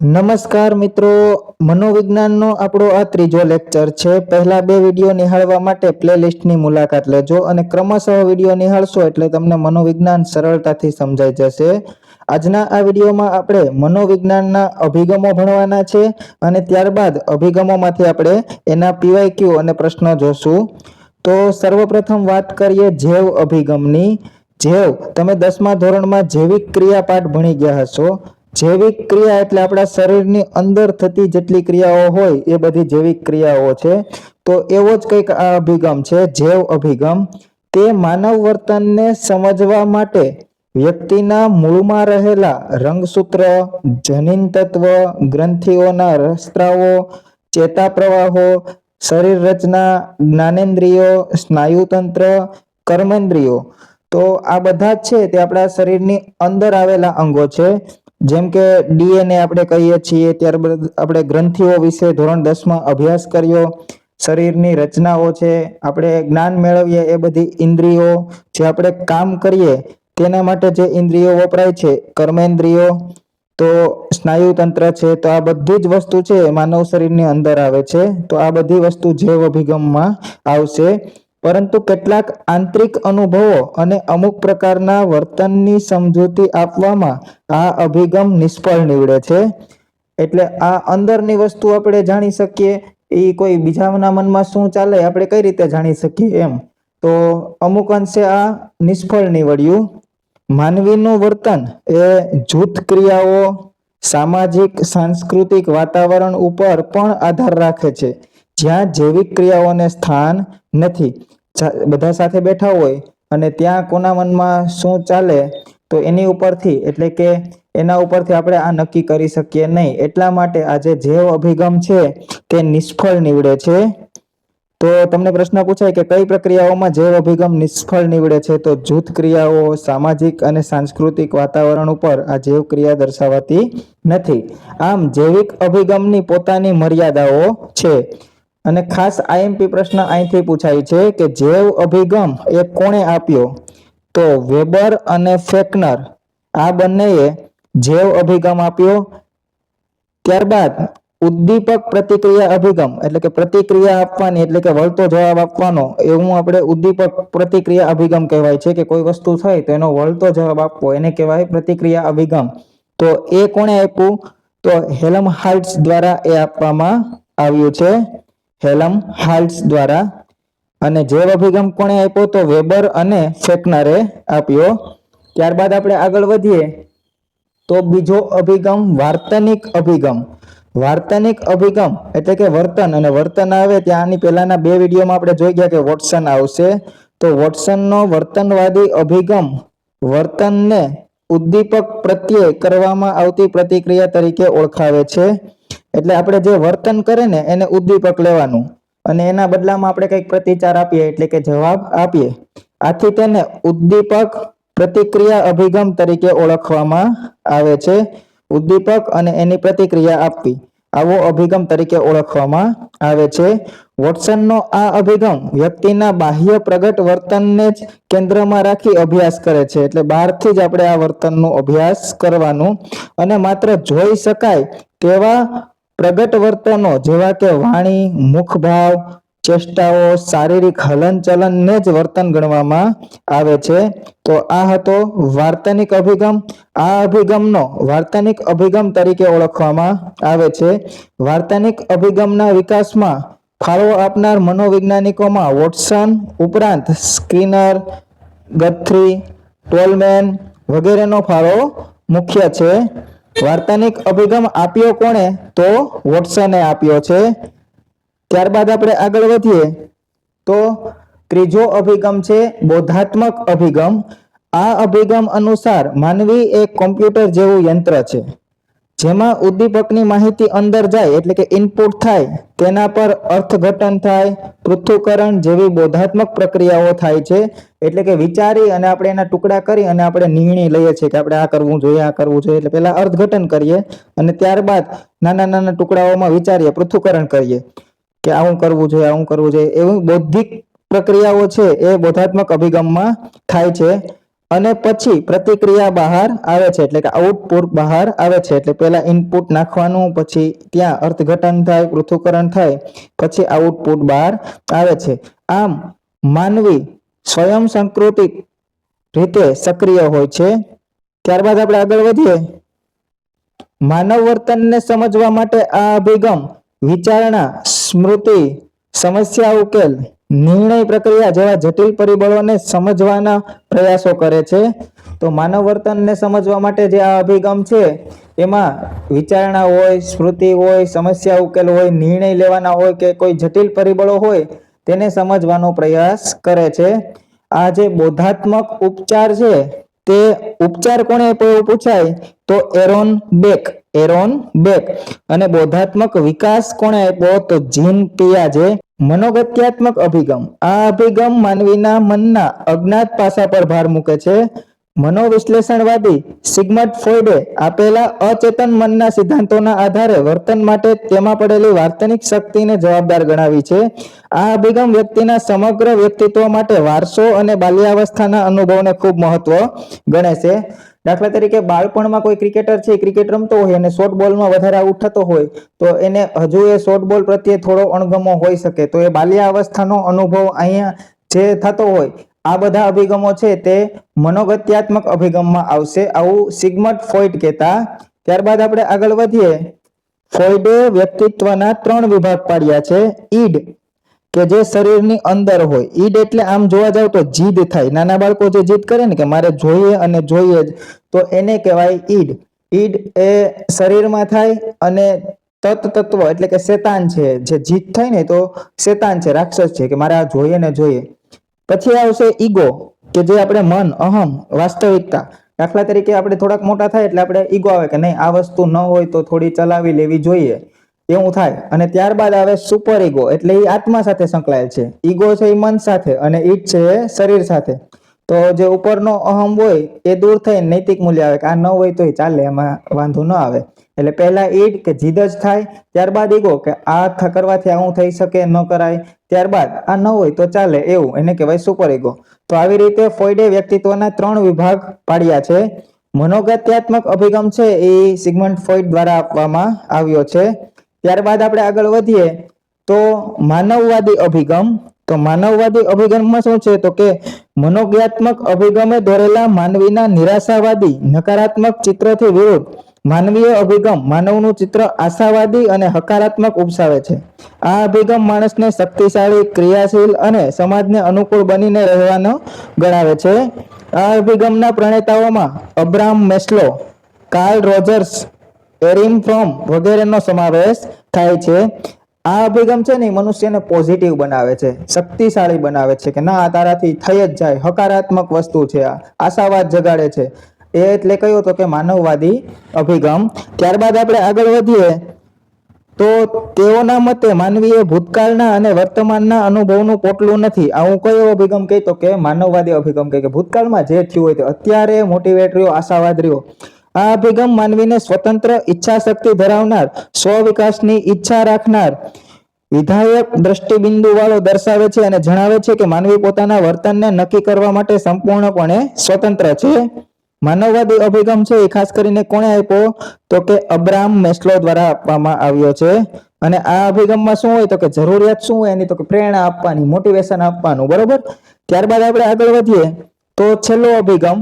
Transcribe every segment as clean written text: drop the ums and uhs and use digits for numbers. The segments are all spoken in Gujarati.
નમસ્કાર મિત્રો, મનોવિજ્ઞાનનો આપણો આ ત્રીજો લેક્ચર છે. પહેલા બે વિડીયો નિહાળવા માટે પ્લેલિસ્ટની મુલાકાત લેજો અને ક્રમશઃ વિડીયો નિહાળશો એટલે તમને મનોવિજ્ઞાન સરળતાથી સમજાઈ જશે. આજના આ વિડીયોમાં આપણે મનોવિજ્ઞાનના અભિગમો ભણવાના છે અને ત્યારબાદ અભિગમોમાંથી આપણે એના પીવાયક્યુ અને પ્રશ્નો જોશું. તો સર્વપ્રથમ વાત કરીએ જૈવ અભિગમની. જૈવ, તમે 10મા ધોરણમાં જૈવિક ક્રિયાપાઠ ભણી ગયા હશો. જૈવિક ક્રિયા એટલે આપણા શરીરની અંદર થતી જેટલી ક્રિયાઓ હોય એ બધી જૈવિક ક્રિયાઓ છે. તો એવો જ કંઈક આ અભિગમ છે, જૈવ અભિગમ. તે માનવ વર્તનને સમજવા માટે વ્યક્તિના મૂળમાં રહેલા રંગસૂત્ર, જનીન તત્વ, ગ્રંથિઓના રસસ્ત્રાવો, ચેતા પ્રવાહો, શરીર રચના, જ્ઞાનેન્દ્રિયો, સ્નાયુતંત્ર, કર્મેન્દ્રિયો, તો આ બધા જ છે તે આપણા શરીરની અંદર આવેલા અંગો છે. જેમ કે ડીએનએ આપણે કહીએ છીએ, ત્યારબાદ આપણે ગ્રંથિઓ વિશે ધોરણ 10માં અભ્યાસ કર્યો. શરીરની રચનાઓ છે, આપણે જ્ઞાન મેળવીએ એ બધી ઇન્દ્રિયો, જે આપણે કામ કરીએ તેના માટે જે ઇન્દ્રિયો વપરાય છે, કર્મેન્દ્રિયો, તો સ્નાયુતંત્ર છે. તો આ બધી જ વસ્તુ છે માનવ શરીરની અંદર આવે છે. તો આ બધી વસ્તુ જૈવ અભિગમમાં આવશે. પરંતુ કેટલાક આંતરિક અનુભવો અને અમુક પ્રકારના વર્તનની સમજૂતી આપવામાં આ અભિગમ નિષ્ફળ નીવડે છે. એટલે આ અંદરની વસ્તુ આપણે જાણી શકીએ, એ કોઈ બીજાના મનમાં શું ચાલે આપણે કઈ રીતે જાણી શકીએ એમ. તો અમુક અંશે આ નિષ્ફળ નીવડ્યું. માનવીનું વર્તન એ જૂથ ક્રિયાઓ, સામાજિક સાંસ્કૃતિક વાતાવરણ ઉપર પણ આધાર રાખે છે, જ્યાં જૈવિક ક્રિયાઓને સ્થાન નથી. બધા સાથે બેઠા હોય અને ત્યાં કોના મનમાં શું ચાલે તો એની ઉપરથી, એટલે કે એના ઉપરથી આપણે આ નક્કી કરી શકીએ નહીં. એટલા માટે આ જે જૈવ અભિગમ છે તે નિષ્ફળ નીવડે છે. તો તમને પ્રશ્ન પૂછાય કે કઈ પ્રક્રિયાઓમાં જૈવ અભિગમ નિષ્ફળ નીવડે છે? તો જૂથ ક્રિયાઓ, સામાજિક અને સાંસ્કૃતિક વાતાવરણ ઉપર આ જૈવ ક્રિયા દર્શાવાતી નથી. આમ જૈવિક અભિગમની પોતાની મર્યાદાઓ છે. અને ખાસ આઈએમપી પ્રશ્ન અહીંથી પૂછાય છે કે જૈવ અભિગમ એ કોણે આપ્યો? તો વેબર અને ફેકનર, આ બંનેએ જૈવ અભિગમ આપ્યો. ત્યારબાદ ઉદ્દીપક પ્રતિક્રિયા અભિગમ, એટલે કે પ્રતિક્રિયા આપવાની, એટલે કે વળતો જવાબ આપવાનો, એવું આપણે ઉદ્દીપક પ્રતિક્રિયા અભિગમ કહેવાય છે. કે કોઈ વસ્તુ થાય તો એનો વળતો જવાબ આપવો એને કહેવાય પ્રતિક્રિયા અભિગમ. તો એ કોણે આપ્યું? તો હેલ્મહાલ્ટ્ઝ દ્વારા એ આપવામાં આવ્યું છે, હેલ્મહાલ્ટ્ઝ દ્વારા. અને જૈવ અભિગમ કોણે આપ્યો? તો વેબર અને ફેકનરે આપ્યો. ત્યારબાદ આપણે આગળ વધીએ તો બીજો અભિગમ વાર્તનિક અભિગમ. વાર્તનિક અભિગમ એટલે કે વર્તન, અને વર્તન આવે ત્યાં આની પહેલાના બે વિડીયોમાં આપણે જોઈ ગયા કે વોટસન આવશે. તો વોટસનનો વર્તનવાદી અભિગમ વર્તનને ઉદ્દીપક પ્રત્યે કરવામાં આવતી પ્રતિક્રિયા તરીકે ઓળખાવે છે. એટલે આપણે જે વર્તન કરે ને એને ઉદ્દીપક લેવાનું અને એના બદલામાં આપણે કંઈક પ્રતિચાર આપીએ, એટલે કે જવાબ આપીએ. આથી તેને ઉદ્દીપક પ્રતિક્રિયા અભિગમ તરીકે ઓળખવામાં આવે છે. ઉદ્દીપક અને એની પ્રતિક્રિયા આપવી, આવો અભિગમ તરીકે ઓળખવામાં આવે છે. વોટસનનો આ અભિગમ વ્યક્તિના બાહ્ય પ્રગટ વર્તનને જ કેન્દ્રમાં રાખી અભ્યાસ કરે છે. એટલે બહારથી જ આપણે આ વર્તનનો અભ્યાસ કરવાનું અને માત્ર જોઈ શકાય તેવા પ્રગટ વર્તનો જેવા કે વાણી, મુખભાવ, ચેષ્ટાઓ, શારીરિક હલનચલનને જ વર્તન ગણવામાં આવે છે. તો આ હતો વાર્તનિક અભિગમ. આ અભિગમનો વાર્તનિક અભિગમ તરીકે ઓળખવામાં આવે છે. વાર્તનિક અભિગમના વિકાસમાં ફાળો આપનાર મનોવૈજ્ઞાનિકોમાં વોટસન ઉપરાંત સ્કિનર, ગથ્રી, ટોલમેન વગેરેનો ફાળો મુખ્ય છે. વાર્તનિક અભિગમ આપ્યો કોણે? તો વોટસને આપ્યો છે. ત્યારબાદ આપણે આગળ વધીએ તો ત્રીજો અભિગમ છે બોધાત્મક અભિગમ. આ અભિગમ અનુસાર માનવી એક કોમ્પ્યુટર જેવું યંત્ર છે, જેમાં ઉદ્દીપકની માહિતી અંદર જાય, એટલે કે ઇનપુટ થાય, તેના પર અર્થઘટન થાય, પૃથ્થકરણ જેવી બોધાત્મક પ્રક્રિયાઓ થાય છે. એટલે કે વિચારી અને આપણે એના ટુકડા કરી અને આપણે નિર્ણય લઈએ છીએ કે આપણે આ કરવું જોઈએ, આ કરવું જોઈએ. એટલે પહેલા અર્થઘટન કરીએ અને ત્યારબાદ નાના નાના ટુકડાઓમાં વિચારીએ, પૃથ્થકરણ કરીએ કે આવું કરવું જોઈએ, આવું કરવું જોઈએ. એવી બૌદ્ધિક પ્રક્રિયાઓ છે એ બોધાત્મક અભિગમમાં થાય છે. અને પછી પ્રતિક્રિયા બહાર આવે છે, એટલે કે આઉટપુટ બહાર આવે છે. એટલે પહેલા ઇનપુટ નાખવાનું, પછી ત્યાં અર્થઘટન થાય, પૃથ્થકરણ થાય, પછી આઉટપુટ બહાર આવે છે. આમ માનવી સ્વયં સંકૃતિક રીતે સક્રિય હોય છે. ત્યારબાદ આપણે આગળ વધીએ. માનવ વર્તનને સમજવા માટે આ અભિગમ વિચારણા, સ્મૃતિ, સમસ્યા ઉકેલ, નિર્ણય પ્રક્રિયા જેવા જટિલ પરિબળોને સમજવાના પ્રયાસો કરે છે. તો માનવ વર્તનને સમજવા માટે જે આ અભિગમ છે એમાં વિચારણા હોય, સ્મૃતિ હોય, સમસ્યા ઉકેલ હોય, નિર્ણય લેવાના હોય કે કોઈ જટિલ પરિબળો હોય તેને સમજવાનો પ્રયાસ કરે છે. આ જે બોધાત્મક ઉપચાર છે તે ઉપચાર કોણે પૂછાય તો એરોન બેક. અને બોધાત્મક વિકાસ કોણે આપ્યો તો જીન પિયાજે. મનોગત્યાત્મક અભિગમ, આ અભિગમ માનવીના મનના અજ્ઞાત પાસા પર ભાર મૂકે છે. મનોવિશ્લેષણવાદી સિગમન્ડ ફ્રોઈડે આપેલા અચેતન મનના સિદ્ધાંતોના આધારે વર્તન માટે તેમાં પડેલી વાર્તનિક શક્તિને જવાબદાર ગણાવી છે. આ અભિગમ વ્યક્તિના સમગ્ર વ્યક્તિત્વ માટે વારસો અને બાલ્યાવસ્થાના અનુભવને ખૂબ મહત્વ ગણે છે. દાખલા તરીકે બાળપણમાં કોઈ ક્રિકેટર છે, ક્રિકેટ રમતો હોય અને શોર્ટ બોલમાં વધારે આઉટ થતો હોય તો એને હજુ એ શોર્ટ બોલ પ્રત્યે થોડો અણગમો હોઈ શકે. તો એ બાલ્યાવસ્થાનો અનુભવ અહીંયા જે થતો હોય, આ બધા અભિગમો છે તે મનોગત્યાત્મક અભિગમમાં આવશે, આવું સિગમન્ડ ફ્રોઈડ કહેતા. ત્યારબાદ આપણે આગળ વધીએ. ફ્રોઈડે વ્યક્તિત્વના 3 વિભાગ પાડ્યા છે. ઈડ કે જે શરીરની અંદર હોય. ઈડ એટલે આમ જોવા જાવ તો જીદ થાય. નાના બાળકો જે જીદ કરે ને કે મારે જોઈએ અને જોઈએ જ, તો એને કહેવાય ઈડ. ઈડ એ શરીરમાં થાય અને તત્વ એટલે કે શેતાન છે, જે જીદ થાય ને તો શેતાન છે, રાક્ષસ છે કે મારે આ જોઈએ ને જોઈએ. પછી આવશે ઈગો કે જે આપણે મન, અહમ, વાસ્તવિકતા. દાખલા તરીકે આપણે થોડાક મોટા થાય એટલે આપણે ઈગો આવે કે નહીં આ વસ્તુ ન હોય તો થોડી ચલાવી લેવી જોઈએ, એવું થાય. અને ત્યારબાદ આવે સુપર ઈગો, એટલે એ આત્મા સાથે સંકળાયેલ છે. ઈગો છે એ મન સાથે અને ઈટ છે એ શરીર સાથે. તો જે ઉપરનો અહમ હોય એ દૂર થઈને નૈતિક મૂલ્ય આવે કે આ ન હોય તોય ચાલે, એમાં વાંધો ન આવે. એટલે પહેલા ઈડ કે જીદ જ થાય, ત્યારબાદ ઈગો કે આ કરવાથી આવું થઈ શકે, ન કરાય, ત્યારબાદ આ ન હોય તો ચાલે, એવું એને કહેવાય સુપર ઈગો. તો આવી રીતે ફ્રોઈડે વ્યક્તિત્વના 3 વિભાગ પાડ્યા છે. મનોગત્યાત્મક અભિગમ છે એ સિગમન્ડ ફ્રોઈડ દ્વારા આપવામાં આવ્યો છે. ત્યારબાદ આપણે આગળ વધીએ તો માનવવાદી અભિગમ. તો માનવવાદી અભિગમમાં શું છે તો કે મનોજ્ઞાત્મક અભિગમે દોરેલા માનવીના નિરાશાવાદી નકારાત્મક ચિત્રથી વિરુદ્ધ માનવીય અભિગમ માનવનું ચિત્ર આશાવાદી અને હકારાત્મક ઉપસાવે છે. આ અભિગમ માણસને શક્તિશાળી, ક્રિયાશીલ અને સમાજને અનુકૂળ બનીને રહેવાનો ગણાવે છે. આ અભિગમના પ્રણેતાઓમાં Abraham Maslow, Carl Rogers, Erich Fromm વગેરેનો સમાવેશ થાય છે. આ અભિગમ છે ને મનુષ્યને પોઝિટિવ બનાવે છે, શક્તિશાળી બનાવે છે કે ના તારાથી થઈ જ જાય, હકારાત્મક વસ્તુ છે, આ આશાવાદ જગાડે છે. એ એટલે કયો તો કે માનવવાદી અભિગમ. ત્યારબાદ આપણે આગળ વધીએ તો તેઓના મતે માનવીએ ભૂતકાળના અને વર્તમાનના અનુભવનું પોટલું નથી. આવું કયો અભિગમ કહે તો કે માનવવાદી અભિગમ કહે કે ભૂતકાળમાં જે થયું હોય તે અત્યારે મોટિવેટ રહ્યો, આશાવાદ રહ્યો. આ અભિગમ માનવીને સ્વતંત્ર ઈચ્છા શક્તિ ધરાવનાર, સ્વ વિકાસની ઈચ્છા રાખનાર, વિધાયક દ્રષ્ટિબિંદુ વાળો દર્શાવે છે અને જણાવે છે કે માનવી પોતાના વર્તનને નક્કી કરવા માટે સંપૂર્ણપણે સ્વતંત્ર છે. માનવવાદી અભિગમ છે એ ખાસ કરીને કોણે આપ્યો તો કે અબ્રાહમ મેસ્લો દ્વારા આપવામાં આવ્યો છે. અને આ અભિગમમાં શું હોય તો કે જરૂરિયાત શું હોય એની તો કે પ્રેરણા આપવાની, મોટિવેશન આપવાનું, બરોબર. ત્યારબાદ આપણે આગળ વધીએ તો છેલ્લો અભિગમ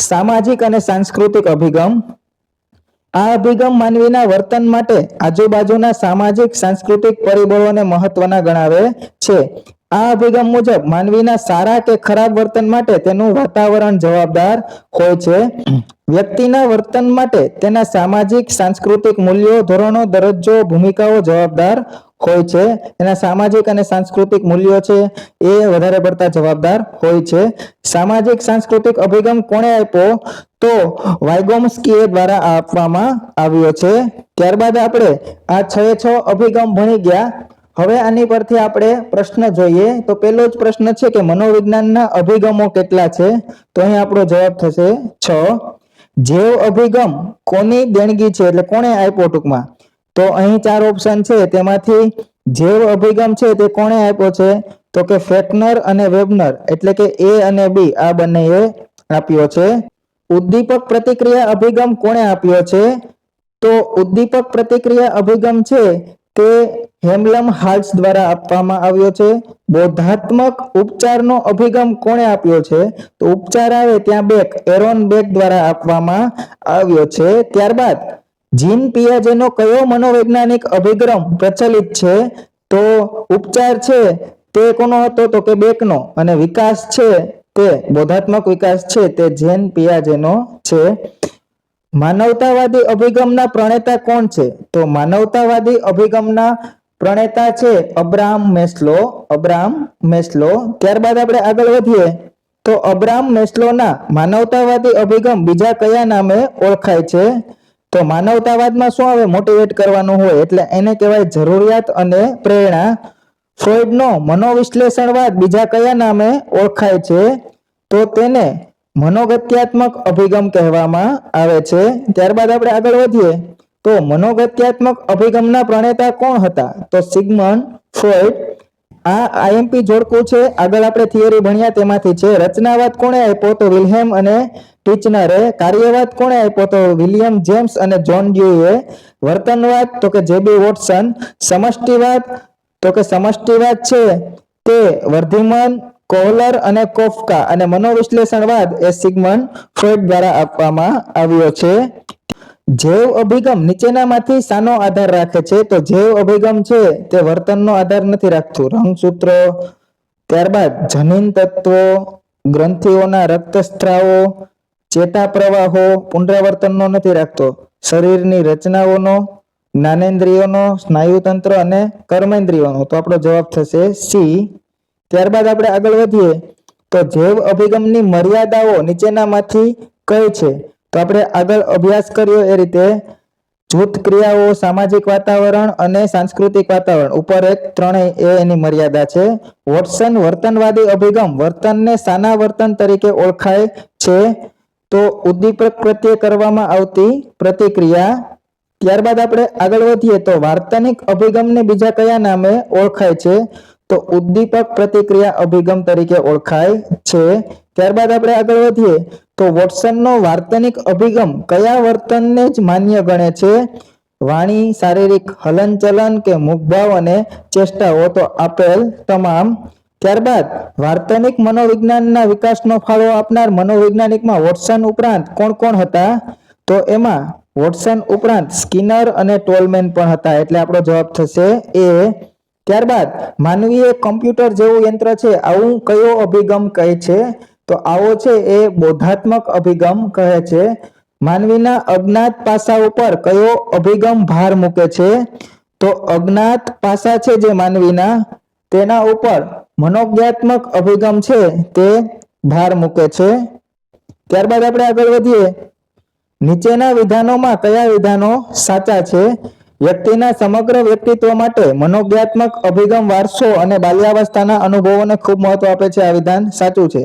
સામાજિક અને સાંસ્કૃતિક અભિગમ. આ અભિગમ માનવીના વર્તન માટે આજુબાજુના સામાજિક સાંસ્કૃતિક પરિબળોને મહત્વના ગણાવે છે. આ અભિગમ મુજબ માનવીના સારા કે ખરાબ વર્તન માટે તેનું વાતાવરણ જવાબદાર હોય છે. વ્યક્તિના વર્તન માટે તેના સામાજિક સાંસ્કૃતિક મૂલ્યો, ધોરણો, દરજ્જો, ભૂમિકાઓ જવાબદાર હોય છે. એના સામાજિક અને સાંસ્કૃતિક મૂલ્યો છે એ વધારે પડતા જવાબદાર હોય છે. સામાજિક સાંસ્કૃતિક અભિગમ કોણે આપ્યો તો વાયગોમ્સ્કી દ્વારા આપવામાં આવ્યો છે. ત્યારબાદ આપણે આ 6 અભિગમ ભણી ગયા. હવે આની પરથી આપણે પ્રશ્ન જોઈએ. તો પહેલો જ પ્રશ્ન છે કે મનોવિજ્ઞાનના અભિગમો કેટલા છે? તો અહીં આપણો જવાબ થશે 6. જેવ અભિગમ કોની દેણગી છે, એટલે કોણે આપ્યો ટૂંકમાં? તો અહીં 4 ઓપ્શન છે, તેમાંથી જેવ અભિગમ છે તે કોણે આપ્યો છે તો કે ફેકનર અને વેબનર, એટલે કે એ અને બી આ બંનેએ આપ્યો છે? ઉદ્દીપક પ્રતિક્રિયા અભિગમ કોણે આપ્યો છે? તો ઉદ્દીપક પ્રતિક્રિયા અભિગમ છે તે હેમલમ હાલ્સ દ્વારા આપવામાં આવ્યો છે. બોધાત્મક ઉપચારનો અભિગમ કોણે આપ્યો છે? તો ઉપચાર આવે ત્યાં બેક, એરોન બેક દ્વારા આપવામાં આવ્યો છે. ત્યારબાદ જીન પિયાજેનો કયો મનોવૈજ્ઞાનિક અભિગમ પ્રચલિત છે? તો ઉપચાર છે તે કોનો હતો? તો કે બેકનો, અને વિકાસ છે તે બોધાત્મક વિકાસ છે તે જીન પિયાજેનો છે. માનવતાવાદી અભિગમના પ્રણેતા કોણ છે? તો માનવતાવાદી અભિગમના પ્રણેતા છે અબ્રાહમ મેસ્લો. Abraham Maslow. ત્યારબાદ આપણે આગળ વધીએ તો અબ્રાહમ મેસ્લોના માનવતાવાદી અભિગમ બીજા કયા નામે ઓળખાય છે? તો માનવતાવાદમાં શું આવે? મોટિવેટ કરવાનું હોય એટલે એને કહેવાય જરૂરિયાત અને પ્રેરણા. ફ્રોઈડનો મનોવિશ્લેષણવાદ બીજા કયા નામે ઓળખાય છે? તો તેને મનોગત્યાત્મક અભિગમ કહેવામાં આવે છે. ત્યારબાદ આપણે આગળ વધીએ તો મનોગત્યાત્મક અભિગમના પ્રણેતા કોણ હતા? તો સિગ્મન્ડ ફ્રોઈડ. આ આઈએમપી જોડકું છે, આગળ આપણે થિયરી ભણ્યા તેમાંથી છે. રચનાવાદ કોણે આપ્યો? તો વિલ્હેમ અને ટીચનરે. કાર્યવાદ કોણે આપ્યો? તો વિલિયમ જેમ્સ અને જોન ડ્યુએ. વર્તનવાદ તો કે જેબી વોટસન. સમષ્ટિવાદ તો કે સમષ્ટિવાદ છે તે વર્ધીમન, કોહલર અને કોફકા. અને મનોવિશ્લેષણવાદ એ સિગ્મન્ડ ફ્રોઈડ દ્વારા આપવામાં આવ્યો છે. જૈવ અભિગમ નીચેનામાંથી શાનો આધાર રાખે છે? તો જૈવ અભિગમ છે તે વર્તનનો આધાર નથી રાખતું. રંગસૂત્રો, ત્યારબાદ જનીન તત્વો, ગ્રંથિઓના રક્તસ્ત્રાવો, ચેતા પ્રવાહો, પુનરાવર્તનનો નથી રાખતો. શરીરની રચનાઓનો, જ્ઞાનેન્દ્રિયોનો, સ્નાયુતંત્ર અને કર્મેન્દ્રિયોનો. તો આપણો જવાબ થશે સી. ત્યારબાદ આપણે આગળ વધીએ તો જૈવ અભિગમની મર્યાદાઓ નીચેનામાંથી કઈ છે? તો આપણે આગળ અભ્યાસ કર્યો એ રીતે જૂથ ક્રિયાઓ, સામાજિક વાતાવરણ અને સાંસ્કૃતિક વાતાવરણ ઉપર એક ત્રણેય એની મર્યાદા છે. વોટસન વર્તનવાદી અભિગમ વર્તનને શાના વર્તન તરીકે ઓળખાય છે? તો ઉદ્દીપક પ્રત્યે કરવામાં આવતી પ્રતિક્રિયા. ત્યારબાદ આપણે આગળ વધીએ તો વાર્તનિક અભિગમને બીજા કયા નામે ઓળખાય છે? તો ઉદ્દીપક પ્રતિક્રિયા અભિગમ તરીકે ઓળખાય છે. ત્યારબાદ આપણે આગળ વધીએ તો વોટસનનો વાર્તનિક અભિગમ કયા વર્તનને જ માન્ય ગણે છે? વાણી, શારીરિક હલનચલન કે મુખભાવ અને ચેષ્ટાઓ. તો આપેલ તમામ. ત્યારબાદ વાર્તનિક મનોવિજ્ઞાનના વિકાસનો ફાળો આપનાર મનોવૈજ્ઞાનિકમાં વોટસન ઉપરાંત કોણ કોણ હતા? તો એમાં વોટસન ઉપરાંત સ્કિનર અને ટોલમેન પણ હતા, એટલે આપણો જવાબ થશે એ. ત્યારબાદ માનવીય કમ્પ્યુટર જેવું યંત્ર છે આવું કયો અભિગમ કહે છે? તો આવો છે એ બોધાત્મક અભિગમ કહે છે. માનવીના અજ્ઞાત પાસા ઉપર કયો અભિગમ ભાર મૂકે છે? તો અજ્ઞાત પાસા છે જે માનવીના તેના ઉપર મનોજ્ઞાત્મક અભિગમ છે તે ભાર મૂકે છે. ત્યારબાદ આપણે આગળ વધીએ નીચેના વિધાનોમાં કયા વિધાનો સાચા છે? વ્યક્તિના સમગ્ર વ્યક્તિત્વ માટે મનોજ્ઞાત્મક અભિગમ વારસો અને બાલ્યાવસ્થાના અનુભવોને ખૂબ મહત્વ આપે છે. આ વિધાન સાચું છે.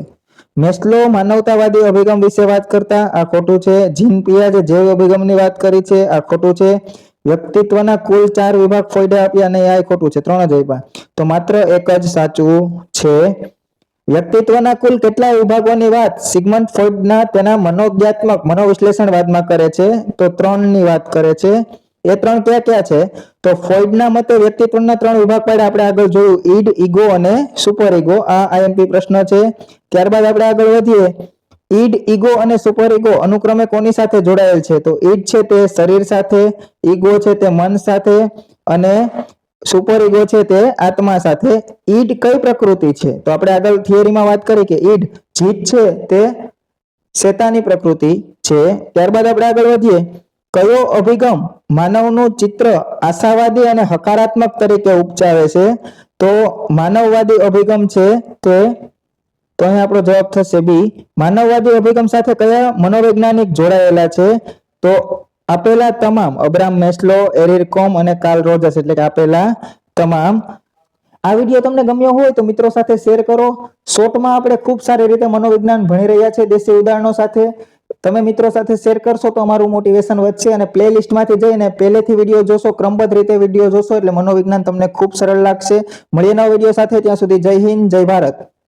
મેસ્લો માનવતાવાદી અભિગમ વિશે વાત કરતા આ ખોટું છે. જીન પિયાજે જૈવ અભિગમની વાત કરી છે, આ ખોટું છે. વ્યક્તિત્વના કુલ 4 વિભાગ ફ્રોઈડે આપ્યા અને આ ખોટું છે, 3 જ આપ્યા. તો માત્ર એક જ સાચું છે. વ્યક્તિત્વના કુલ કેટલા વિભાગોની વાત સિગમન્ડ ફ્રોઈડના તેના મનોજ્ઞાત્મક મનોવિશ્લેષણવાદમાં કરે છે? તો 3 ની વાત કરે છે. એ 3 ક્યાં ક્યાં છે? તો ફ્રોઈડના મતે વ્યક્તિત્વના 3 વિભાગ પાડ્યા. આપણે આગળ જોયું ઈડ, ઈગો અને સુપર ઈગો. આ આઈએમપી પ્રશ્ન છે. ત્યારબાદ આપણે આગળ વધીએ ઈડ, ઈગો અને સુપર ઈગો અનુક્રમે કોની સાથે જોડાયેલ છે? તો ઈડ છે તે શરીર સાથે, ઈગો છે તે મન સાથે અને સુપર ઈગો છે તે આત્મા સાથે. ઈડ કઈ પ્રકૃતિ છે? તો આપણે આગળ થિયરીમાં વાત કરી કે ઈડ જીત છે તે શેતાની પ્રકૃતિ છે. ત્યારબાદ આપણે આગળ વધીએ કયો અભિગમ માનવનું ચિત્ર આશાવાદી અને હકારાત્મક તરીકે ઉપજાવે છે? તો માનવવાદી અભિગમ છે તે. તો અહીં આપણો જવાબ થશે બી. માનવવાદી અભિગમ સાથે કયા મનોવૈજ્ઞાનિક જોડાયેલા છે? તો આપેલા તમામ અબ્રાહમ મેસ્લો, એરિક કોમ અને કાર્લ રોજર્સ, એટલે કે આપેલા તમામ. આ વિડીયો તમને ગમ્યો હોય તો મિત્રો સાથે શેર કરો. શોર્ટમાં આપણે ખૂબ સારી રીતે મનોવિજ્ઞાન ભણી રહ્યા છે દેશી ઉદાહરણો સાથે. તમે મિત્રો સાથે શેર કરશો તો અમારું મોટિવેશન વધશે અને પ્લેલિસ્ટમાંથી જઈને પહેલેથી વિડીયો જોશો, ક્રમબદ્ધ રીતે વિડીયો જોશો એટલે મનોવિજ્ઞાન તમને ખૂબ સરળ લાગશે. મળીએ નવા વિડીયો સાથે, ત્યાં સુધી જય હિન્દ, જય ભારત.